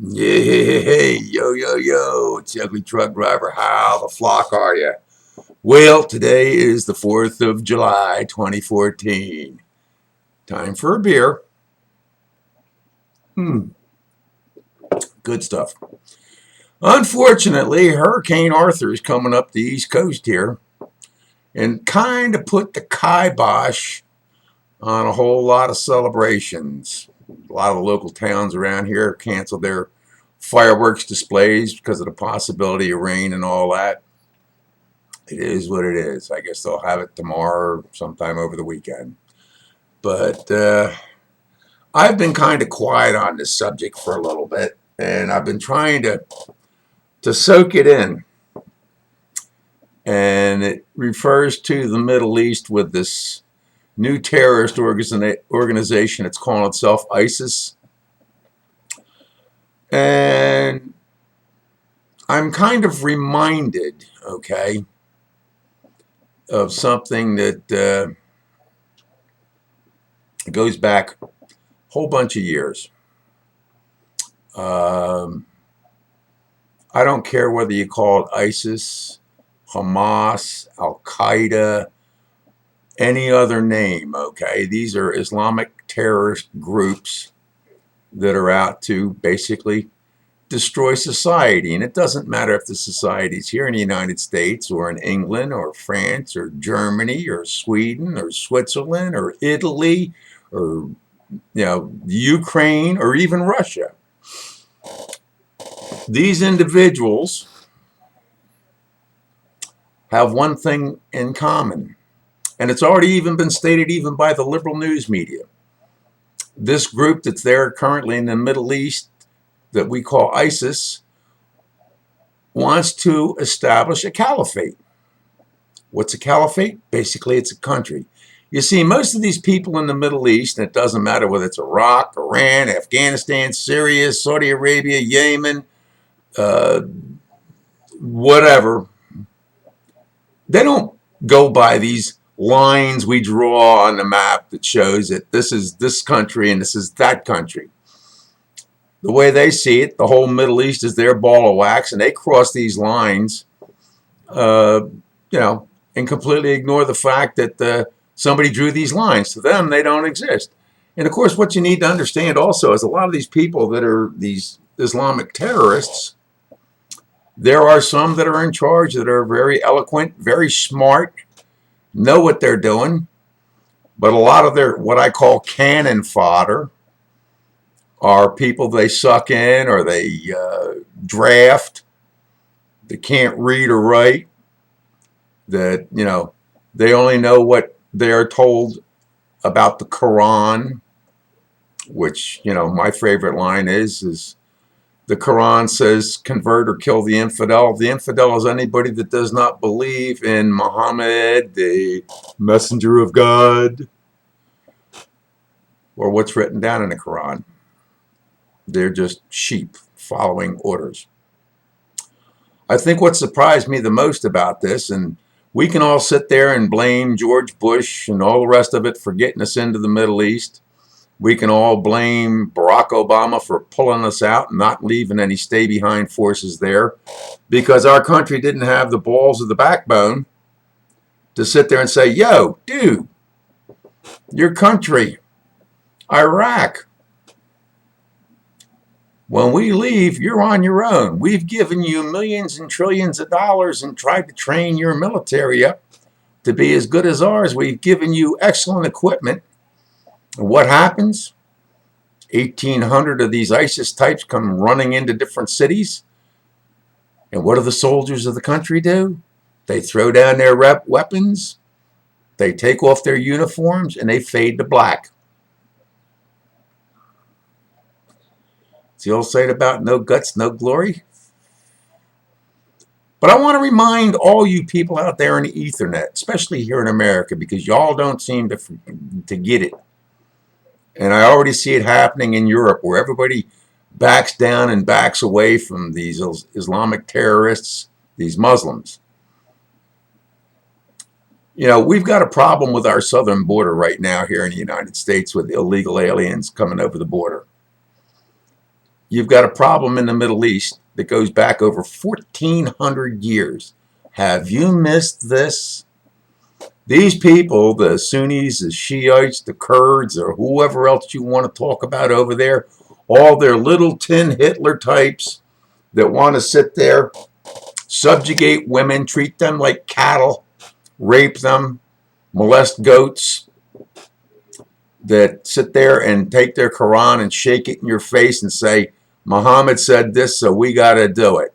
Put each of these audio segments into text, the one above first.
Yeah, hey, yo, yo, yo, it's the ugly truck driver. How the flock are you? Well, today is the 4th of July, 2014. Time for a beer. Good stuff. Unfortunately, Hurricane Arthur is coming up the East Coast here and kind of put the kibosh on a whole lot of celebrations. A lot of the local towns around here canceled their fireworks displays because of the possibility of rain and all that. It is what it is. I guess they'll have it tomorrow or sometime over the weekend. But I've been kind of quiet on this subject for a little bit, and I've been trying to soak it in. And it refers to the Middle East with this new terrorist organization. It's calling itself ISIS. And I'm kind of reminded, okay, of something that goes back a whole bunch of years. Um, I don't care whether you call it ISIS, Hamas, Al Qaeda, any other name, okay? These are Islamic terrorist groups that are out to basically destroy society. And it doesn't matter if the society's here in the United States or in England or France or Germany or Sweden or Switzerland or Italy or Ukraine or even Russia. These individuals have one thing in common, and it's already even been stated even by the liberal news media. This group that's there currently in the Middle East that we call ISIS wants to establish a caliphate. What's a caliphate? Basically, it's a country. You see, most of these people in the Middle East, and it doesn't matter whether it's Iraq, Iran, Afghanistan, Syria, Saudi Arabia, Yemen, uh, whatever, they don't go by these lines we draw on the map that shows that this is this country and this is that country. The way they see it, the whole Middle East is their ball of wax, and they cross these lines, uh, and completely ignore the fact that somebody drew these lines. To them, they don't exist. And of course, what you need to understand also is a lot of these people that are these Islamic terrorists, there are some that are in charge that are very eloquent, very smart, know what they're doing, but a lot of their what I call cannon fodder are people they suck in or they draft. They can't read or write. That they only know what they are told about the Quran, which my favorite line is the Quran says convert or kill the infidel. The infidel is anybody that does not believe in Muhammad, the messenger of God, or what's written down in the Quran. They're just sheep following orders. I think what surprised me the most about this, and we can all sit there and blame George Bush and all the rest of it for getting us into the Middle East. We can all blame Barack Obama for pulling us out and not leaving any stay-behind forces there because our country didn't have the balls of the backbone to sit there and say, yo, dude, your country, Iraq, when we leave, you're on your own. We've given you millions and trillions of dollars and tried to train your military up to be as good as ours. We've given you excellent equipment. And what happens? 1,800 of these ISIS types come running into different cities. And what do the soldiers of the country do? They throw down their weapons, they take off their uniforms, and they fade to black. It's the old saying about no guts, no glory. But I want to remind all you people out there in the Ethernet, especially here in America, because y'all don't seem to get it. And I already see it happening in Europe where everybody backs down and backs away from these Islamic terrorists, these Muslims. We've got a problem with our southern border right now here in the United States with illegal aliens coming over the border. you've got a problem in the Middle East that goes back over 1,400 years. Have you missed this? These people, the Sunnis, the Shiites, the Kurds, or whoever else you want to talk about over there, all their little tin Hitler types that want to sit there, subjugate women, treat them like cattle, rape them, molest goats, that sit there and take their Quran and shake it in your face and say, Muhammad said this, so we got to do it.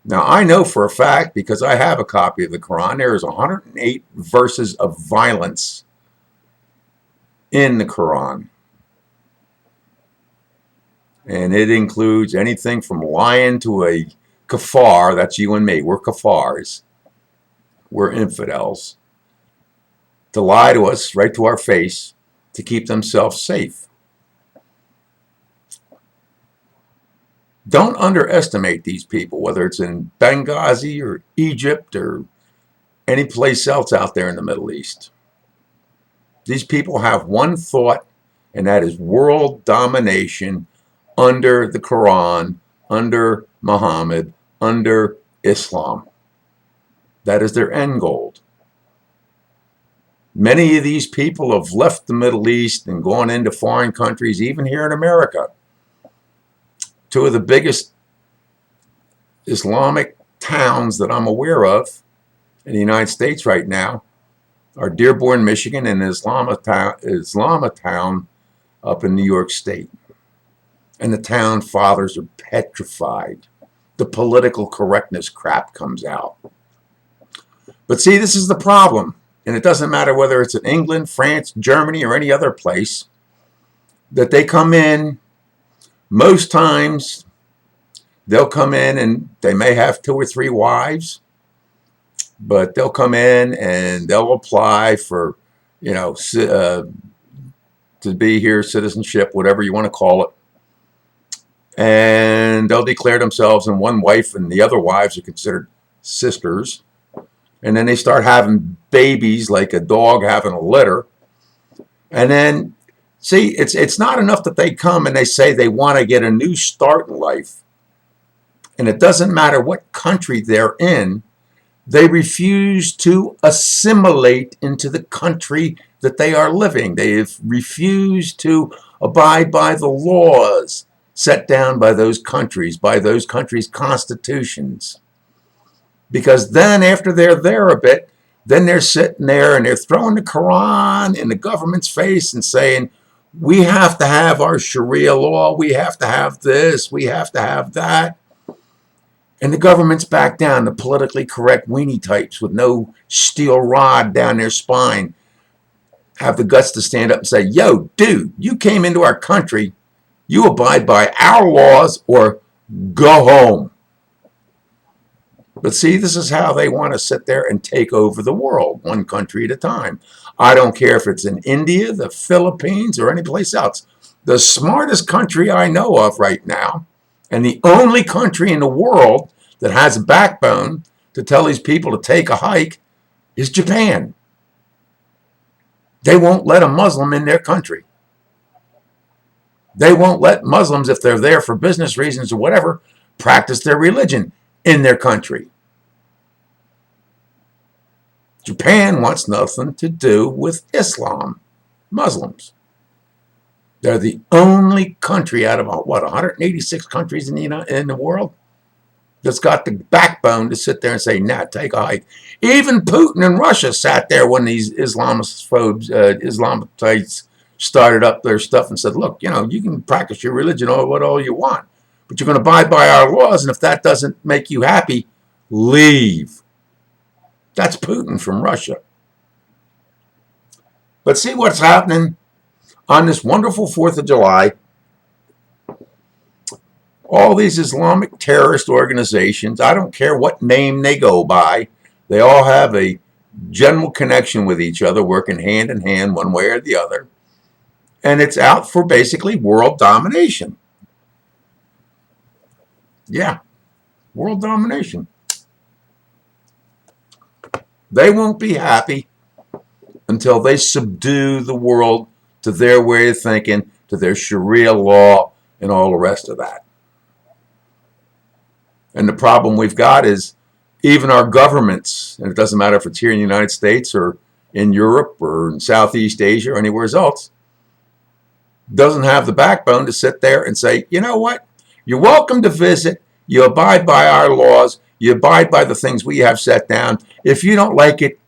Now, I know for a fact, because I have a copy of the Quran, there is 108 verses of violence in the Quran. And it includes anything from lying to a kafar, that's you and me, we're kafars, we're infidels, to lie to us right to our face to keep themselves safe. Don't underestimate these people, whether it's in Benghazi or Egypt or any place else out there in the Middle East. These people have one thought, and that is world domination under the Quran, under Muhammad, under Islam. That is their end goal. Many of these people have left the Middle East and gone into foreign countries, even here in America. Two of the biggest Islamic towns that I'm aware of in the United States right now are Dearborn, Michigan, and Islamatown up in New York State. And the town fathers are petrified. The political correctness crap comes out. But see, this is the problem. And it doesn't matter whether it's in England, France, Germany, or any other place, that they come in. Most times, they'll come in and they may have 2 or 3 wives, but they'll come in and they'll apply for, to be here, citizenship, whatever you want to call it. And they'll declare themselves, and one wife and the other wives are considered sisters. And then they start having babies like a dog having a litter. And then, see, it's not enough that they come and they say they want to get a new start in life. And it doesn't matter what country they're in, they refuse to assimilate into the country that they are living. They've refused to abide by the laws set down by those countries' constitutions. Because then after they're there a bit, then they're sitting there and they're throwing the Quran in the government's face and saying, we have to have our Sharia law, we have to have this, we have to have that. And the government's back down, the politically correct weenie types with no steel rod down their spine have the guts to stand up and say, yo, dude, you came into our country, you abide by our laws or go home. But see, this is how they want to sit there and take over the world, one country at a time. I don't care if it's in India, the Philippines, or any place else. The smartest country I know of right now, and the only country in the world that has a backbone to tell these people to take a hike, is Japan. They won't let a Muslim in their country. They won't let Muslims, if they're there for business reasons or whatever, practice their religion in their country. Japan wants nothing to do with Islam, Muslims. They're the only country out of, 186 countries in the world that's got the backbone to sit there and say, nah, take a hike. Even Putin and Russia sat there when these Islamites started up their stuff and said, look, you can practice your religion all you want, but you're going to abide by our laws, and if that doesn't make you happy, leave. That's Putin from Russia. But see what's happening on this wonderful 4th of July. All these Islamic terrorist organizations, I don't care what name they go by, they all have a general connection with each other, working hand in hand one way or the other. And it's out for basically world domination. Yeah, world domination. They won't be happy until they subdue the world to their way of thinking, to their Sharia law, and all the rest of that. And the problem we've got is even our governments, and it doesn't matter if it's here in the United States or in Europe or in Southeast Asia or anywhere else, doesn't have the backbone to sit there and say, you know what, you're welcome to visit, you abide by our laws, you abide by the things we have set down. If you don't like it,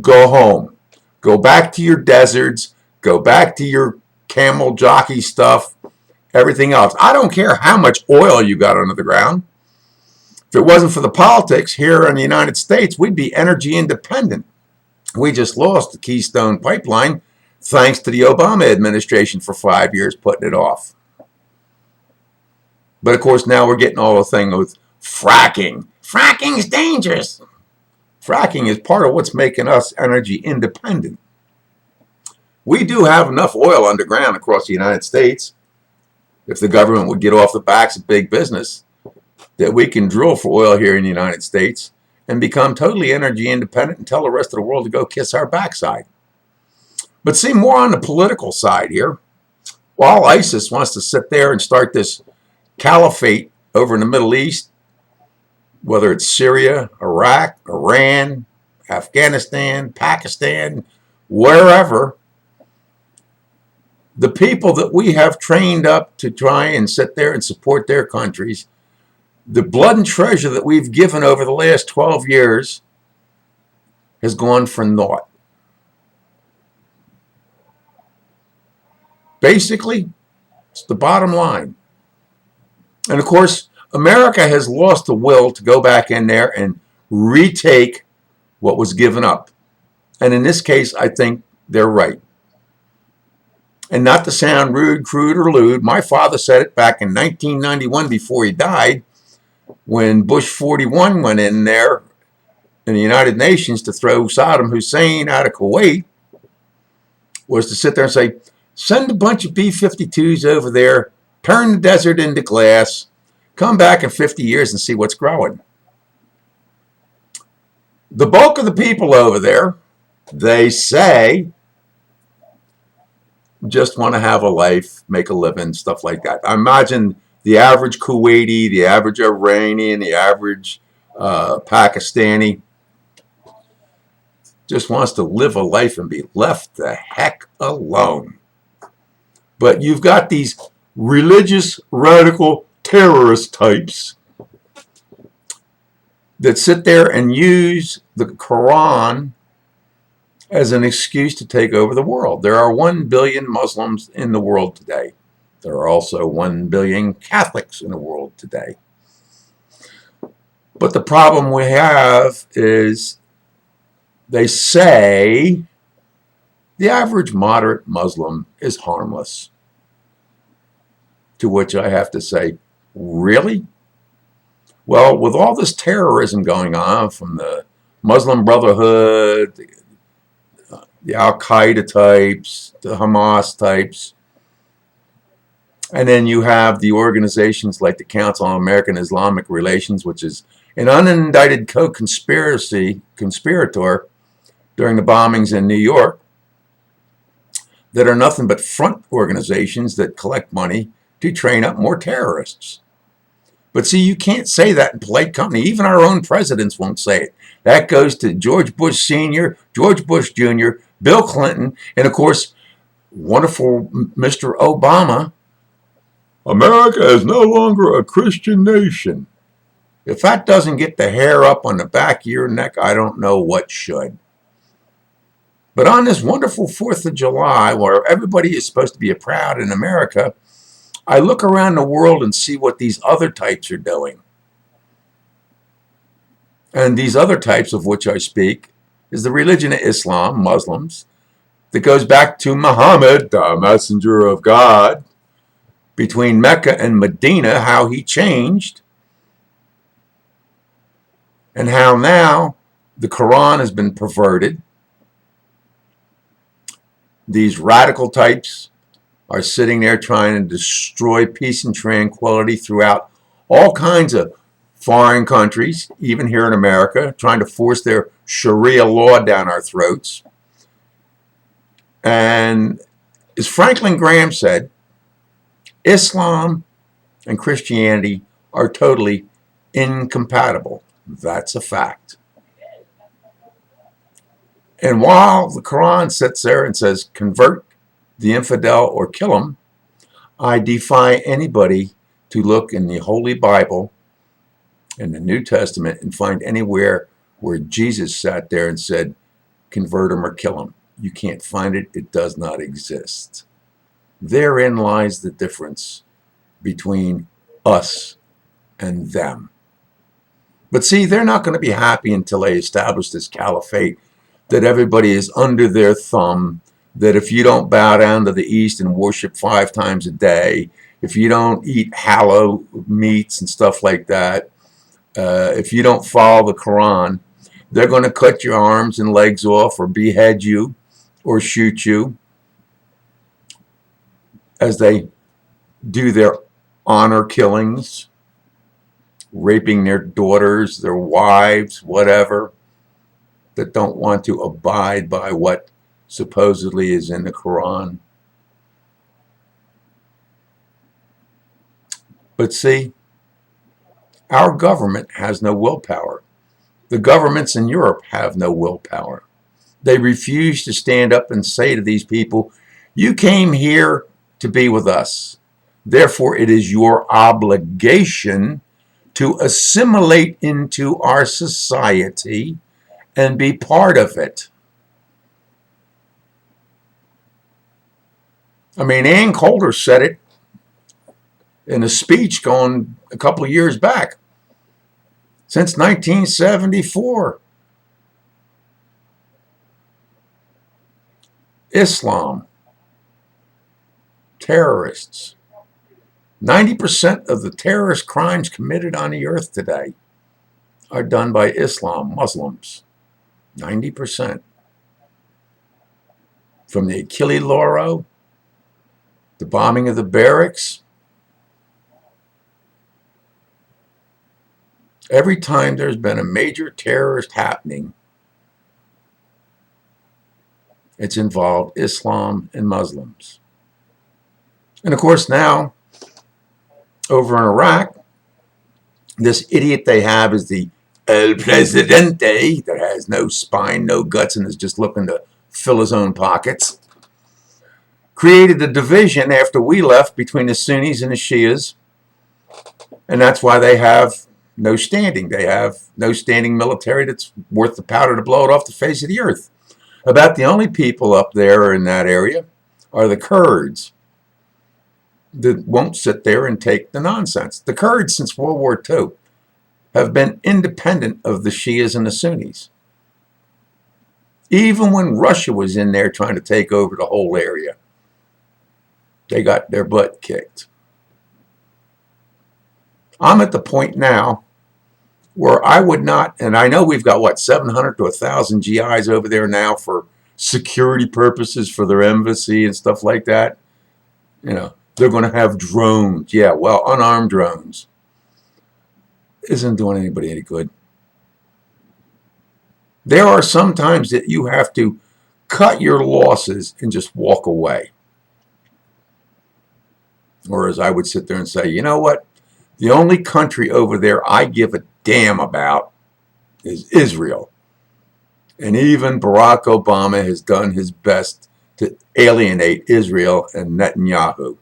go home. Go back to your deserts, go back to your camel jockey stuff, everything else. I don't care how much oil you got under the ground. If it wasn't for the politics here in the United States, we'd be energy independent. We just lost the Keystone Pipeline thanks to the Obama administration for 5 years putting it off. But of course, now we're getting all the thing with fracking. Fracking is dangerous. Fracking is part of what's making us energy independent. We do have enough oil underground across the United States, if the government would get off the backs of big business, that we can drill for oil here in the United States and become totally energy independent and tell the rest of the world to go kiss our backside. But see, more on the political side here, while ISIS wants to sit there and start this caliphate over in the Middle East, whether it's Syria, Iraq, Iran, Afghanistan, Pakistan, wherever, the people that we have trained up to try and sit there and support their countries, the blood and treasure that we've given over the last 12 years has gone for naught. Basically, it's the bottom line. And of course, America has lost the will to go back in there and retake what was given up. And in this case, I think they're right. And not to sound rude, crude, or lewd, my father said it back in 1991 before he died, when Bush 41 went in there in the United Nations to throw Saddam Hussein out of Kuwait, was to sit there and say, send a bunch of B-52s over there, turn the desert into glass, come back in 50 years and see what's growing. The bulk of the people over there, they say, just want to have a life, make a living, stuff like that. I imagine the average Kuwaiti, the average Iranian, the average Pakistani just wants to live a life and be left the heck alone. But you've got these religious, radical, terrorist types that sit there and use the Quran as an excuse to take over the world. There are 1 billion Muslims in the world today. There are also 1 billion Catholics in the world today. But the problem we have is they say the average moderate Muslim is harmless. To which I have to say, really? Well, with all this terrorism going on from the Muslim Brotherhood, the Al-Qaeda types, the Hamas types, and then you have the organizations like the Council on American Islamic Relations, which is an unindicted conspirator during the bombings in New York, that are nothing but front organizations that collect money to train up more terrorists. But see, you can't say that in polite company. Even our own presidents won't say it. That goes to George Bush Sr., George Bush Jr., Bill Clinton, and of course, wonderful Mr. Obama. America is no longer a Christian nation. If that doesn't get the hair up on the back of your neck, I don't know what should. But on this wonderful 4th of July, where everybody is supposed to be proud in America, I look around the world and see what these other types are doing. And these other types of which I speak is the religion of Islam, Muslims, that goes back to Muhammad, the messenger of God, between Mecca and Medina, how he changed, and how now the Quran has been perverted. These radical types are sitting there trying to destroy peace and tranquility throughout all kinds of foreign countries, even here in America, trying to force their Sharia law down our throats. And as Franklin Graham said, Islam and Christianity are totally incompatible. That's a fact. And while the Quran sits there and says, convert the infidel or kill him, I defy anybody to look in the Holy Bible, in the New Testament, and find anywhere where Jesus sat there and said, convert him or kill him. You can't find it. It does not exist. Therein lies the difference between us and them. But see, they're not going to be happy until they establish this caliphate, that everybody is under their thumb, that if you don't bow down to the east and worship 5 times a day, if you don't eat hallow meats and stuff like that, if you don't follow the Quran, they're going to cut your arms and legs off or behead you or shoot you as they do their honor killings, raping their daughters, their wives, whatever, that don't want to abide by what supposedly is in the Quran. But see, our government has no willpower. The governments in Europe have no willpower. They refuse to stand up and say to these people, you came here to be with us. Therefore, it is your obligation to assimilate into our society and be part of it. I mean, Ann Coulter said it in a speech going a couple of years back. Since 1974, Islam, terrorists. 90% of the terrorist crimes committed on the earth today are done by Islam, Muslims. 90%. From the Achille Lauro, the bombing of the barracks. Every time there's been a major terrorist happening, it's involved Islam and Muslims. And of course now, over in Iraq, this idiot they have is the El Presidente that has no spine, no guts, and is just looking to fill his own pockets. Created a division after we left between the Sunnis and the Shias, and that's why they have no standing. They have no standing military that's worth the powder to blow it off the face of the earth. About the only people up there in that area are the Kurds that won't sit there and take the nonsense. The Kurds, since World War II, have been independent of the Shias and the Sunnis. Even when Russia was in there trying to take over the whole area, they got their butt kicked. I'm at the point now where I would not, and I know we've got, what, 700 to 1,000 GIs over there now for security purposes for their embassy and stuff like that. You know, they're going to have drones. Yeah, well, unarmed drones. Isn't doing anybody any good. There are some times that you have to cut your losses and just walk away. Or as I would sit there and say, you know what? The only country over there I give a damn about is Israel. And even Barack Obama has done his best to alienate Israel and Netanyahu.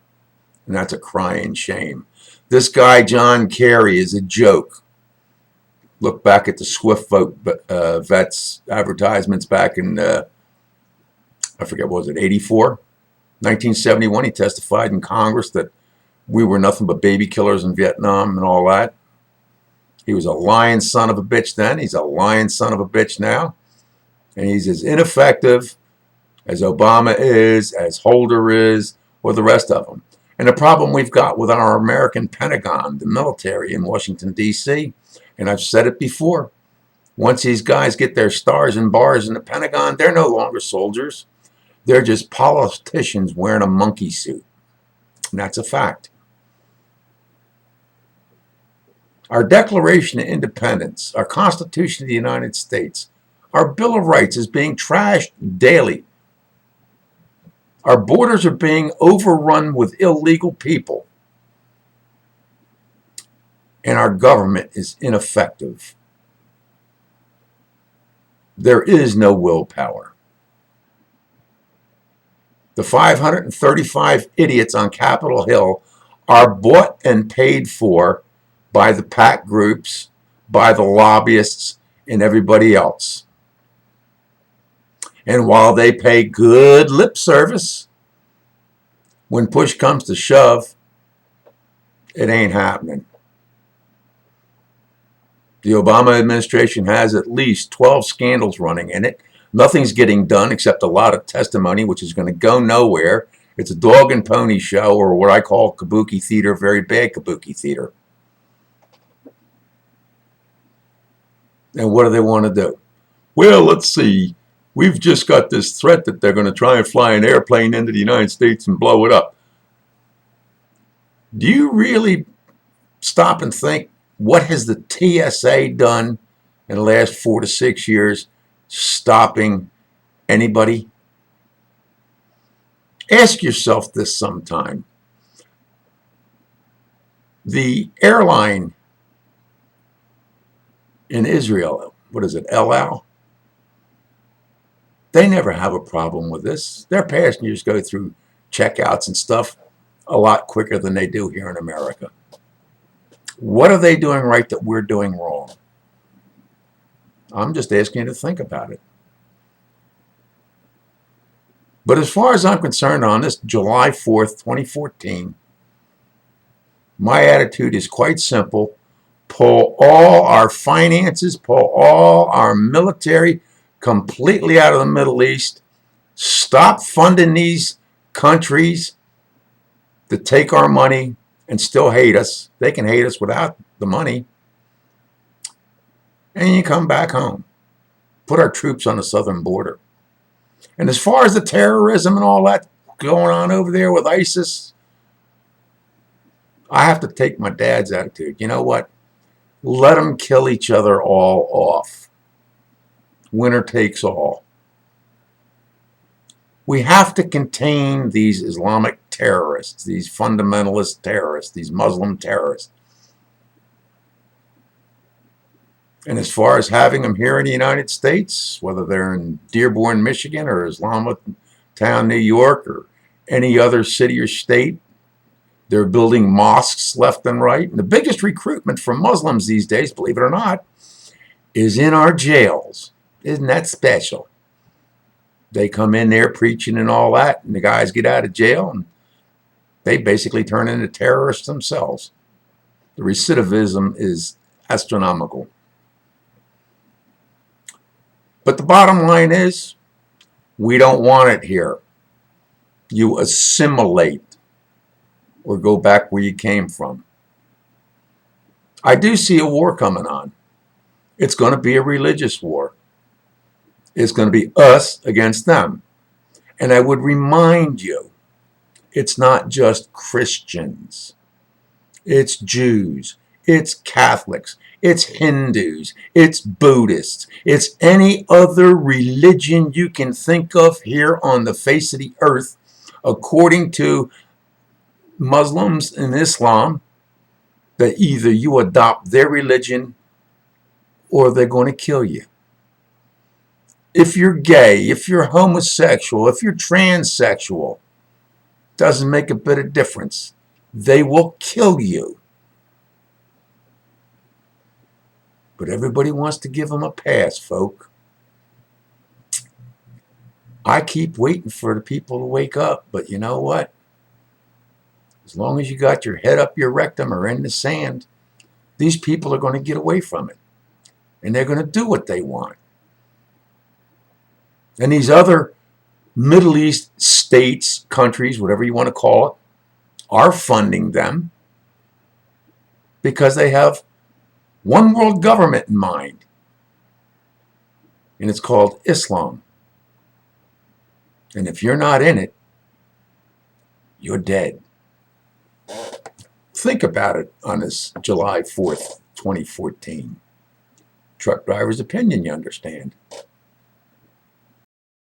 And that's a crying shame. This guy, John Kerry, is a joke. Look back at the Swift Vote vets advertisements back in, I forget, what was it, 84? 1971, he testified in Congress that we were nothing but baby killers in Vietnam and all that. He was a lying son of a bitch then. He's a lying son of a bitch now. And he's as ineffective as Obama is, as Holder is, or the rest of them. And the problem we've got with our American Pentagon, the military in Washington, D.C., and I've said it before, once these guys get their stars and bars in the Pentagon, they're no longer soldiers. They're just politicians wearing a monkey suit. And that's a fact. Our Declaration of Independence, our Constitution of the United States, our Bill of Rights is being trashed daily. Our borders are being overrun with illegal people. and our government is ineffective. There is no willpower. The 535 idiots on Capitol Hill are bought and paid for by the PAC groups, by the lobbyists, and everybody else. And while they pay good lip service, when push comes to shove, it ain't happening. The Obama administration has at least 12 scandals running in it. Nothing's getting done except a lot of testimony, which is going to go nowhere. It's a dog and pony show, or what I call kabuki theater, very bad kabuki theater. And what do they want to do? Well, let's see. We've just got this threat that they're going to try and fly an airplane into the United States and blow it up. Do you really stop and think, what has the TSA done in the last 4 to 6 years stopping anybody? Ask yourself this sometime. The airline in Israel, what is it, El Al? They never have a problem with this. Their passengers go through checkouts and stuff a lot quicker than they do here in America. What are they doing right that we're doing wrong? I'm just asking you to think about it. But as far as I'm concerned, on this July 4th, 2014, my attitude is quite simple. Pull all our finances, pull all our military completely out of the Middle East. Stop funding these countries that take our money and still hate us. They can hate us without the money. And you come back home. Put our troops on the southern border. And as far as the terrorism and all that going on over there with ISIS, I have to take my dad's attitude. You know what? Let them kill each other all off. Winner takes all. We have to contain these Islamic terrorists, these fundamentalist terrorists, these Muslim terrorists. And as far as having them here in the United States, whether they're in Dearborn, Michigan, or Islamatown, New York, or any other city or state, they're building mosques left and right. And the biggest recruitment for Muslims these days, believe it or not, is in our jails. Isn't that special? They come in there preaching and all that, and the guys get out of jail, and they basically turn into terrorists themselves. The recidivism is astronomical. But the bottom line is, we don't want it here. You assimilate or go back where you came from. I do see a war coming on. It's going to be a religious war. It's going to be us against them. And I would remind you, it's not just Christians. It's Jews. It's Catholics. It's Hindus. It's Buddhists. It's any other religion you can think of here on the face of the earth, according to Muslims and Islam, that either you adopt their religion or they're going to kill you. If you're gay, if you're homosexual, if you're transsexual, doesn't make a bit of difference. They will kill you. But everybody wants to give them a pass, folk. I keep waiting for the people to wake up, but you know what? As long as you got your head up your rectum or in the sand, these people are going to get away from it. And they're going to do what they want. And these other Middle East states, countries, whatever you want to call it, are funding them because they have one world government in mind. And it's called Islam. And if you're not in it, you're dead. Think about it on this July 4th, 2014. Truck driver's opinion, you understand.